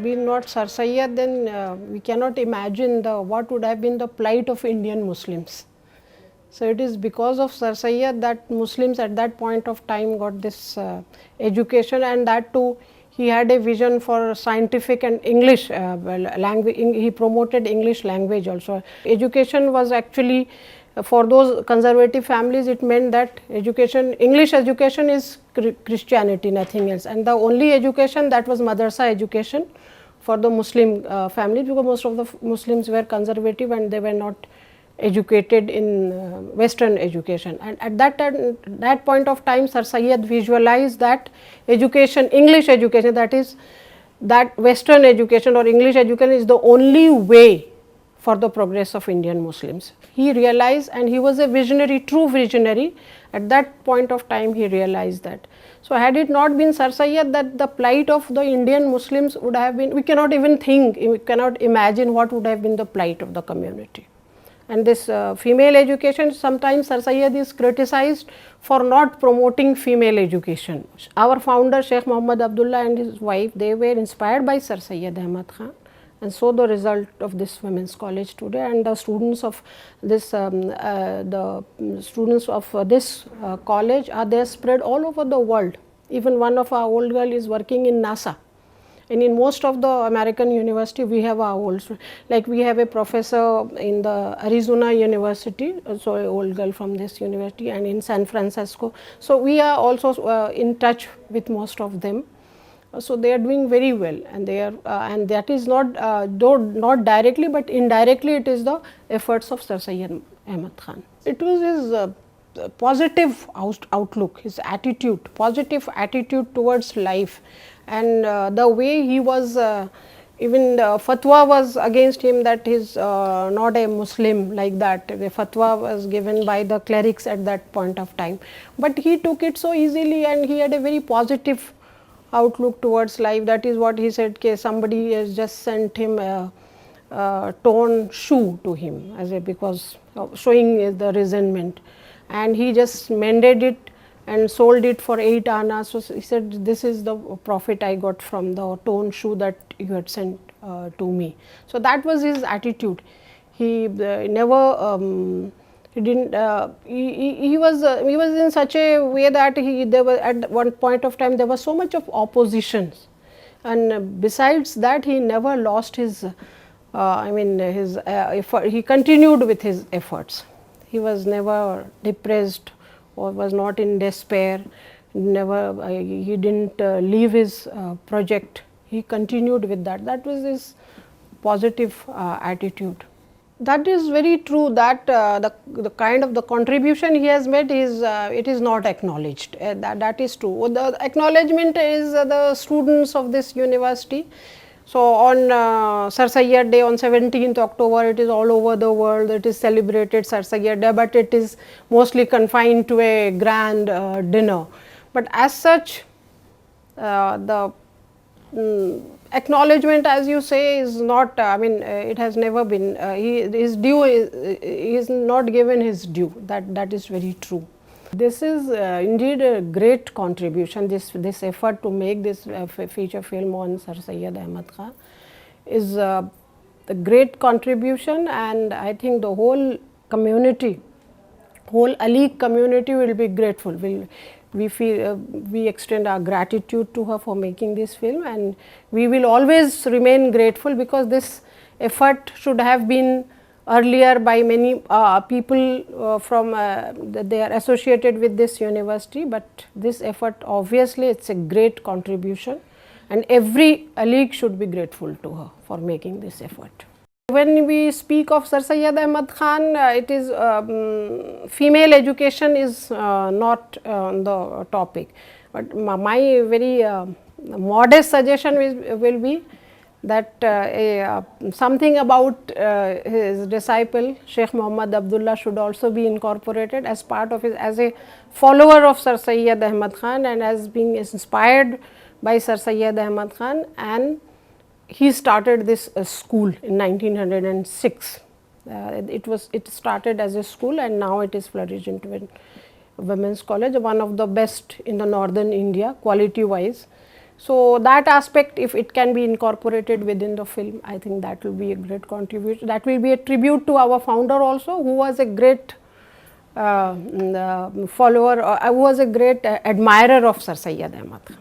been not Sir Syed, then we cannot imagine what would have been the plight of Indian Muslims. So, it is because of Sir Syed that Muslims at that point of time got this education, and that too he had a vision for scientific and English language. He promoted English language also. Education was actually for those conservative families, it meant that education, English education is Christianity, nothing else, and the only education that was madrasa education for the Muslim families, because most of the Muslims were conservative and they were not educated in Western education. And at that point of time, Sir Syed visualized that education, English education, that is that Western education or English education is the only way for the progress of Indian Muslims. He realized, and he was a visionary, true visionary. At that point of time, he realized that. So, had it not been Sir Syed, that the plight of the Indian Muslims would have been, we cannot even think, we cannot imagine what would have been the plight of the community. And this female education, sometimes Sir Syed is criticized for not promoting female education. Our founder Sheikh Muhammad Abdullah and his wife, they were inspired by Sir Syed Ahmad Khan, and so the result of this women's college today, and the students of this college are there spread all over the world. Even one of our old girl is working in NASA. And in most of the American university, we have our old, like we have a professor in the Arizona University, so an old girl from this university, and in San Francisco. So, we are also in touch with most of them. So, they are doing very well, and they are and that is not though not directly, but indirectly it is the efforts of Sir Syed Ahmad Khan. It was his positive outlook, his attitude, positive attitude towards life, and the way he was, even the fatwa was against him that he is not a Muslim, like that. The fatwa was given by the clerics at that point of time, but he took it so easily, and he had a very positive outlook towards life. That is what he said, somebody has just sent him a torn shoe to him as a, because showing the resentment, and he just mended it and sold it for 8 annas. So, he said, this is the profit I got from the torn shoe that you had sent to me. So, that was his attitude. He never he didn't he was in such a way that there was at one point of time there was so much of opposition, and besides that he never lost his his effort. He continued with his efforts. He was never depressed or was not in despair, never he didn't leave his project. He continued with that. That was his positive attitude. That is very true, that the kind of the contribution he has made is it is not acknowledged. That is true. The acknowledgement is the students of this university. So, on Sir Syed Day on 17th October, it is all over the world, it is celebrated Sir Syed Day, but it is mostly confined to a grand dinner. But as such, the acknowledgement, as you say, is not, it has never been, his due he is not given his due, that is very true. This is indeed a great contribution. This effort to make this feature film on Sir Syed Ahmad Khan is a great contribution, and I think the whole community, whole Aliq community will be grateful. We feel we extend our gratitude to her for making this film, and we will always remain grateful, because this effort should have been earlier by many people from they are associated with this university, but this effort, obviously it is a great contribution, and every Aliq should be grateful to her for making this effort. When we speak of Sir Syed Ahmad Khan, it is female education is not the topic, but my very modest suggestion will be that something about his disciple Sheikh Muhammad Abdullah should also be incorporated as part of his, as a follower of Sir Syed Ahmad Khan, and as being inspired by Sir Syed Ahmad Khan, and he started this school in 1906. It started as a school, and now it is flourished into a women's college, one of the best in the northern India quality wise. So that aspect, if it can be incorporated within the film, I think that will be a great contribution. That will be a tribute to our founder also, who was a great follower, who was a great admirer of Sir Syed Ahmad Khan.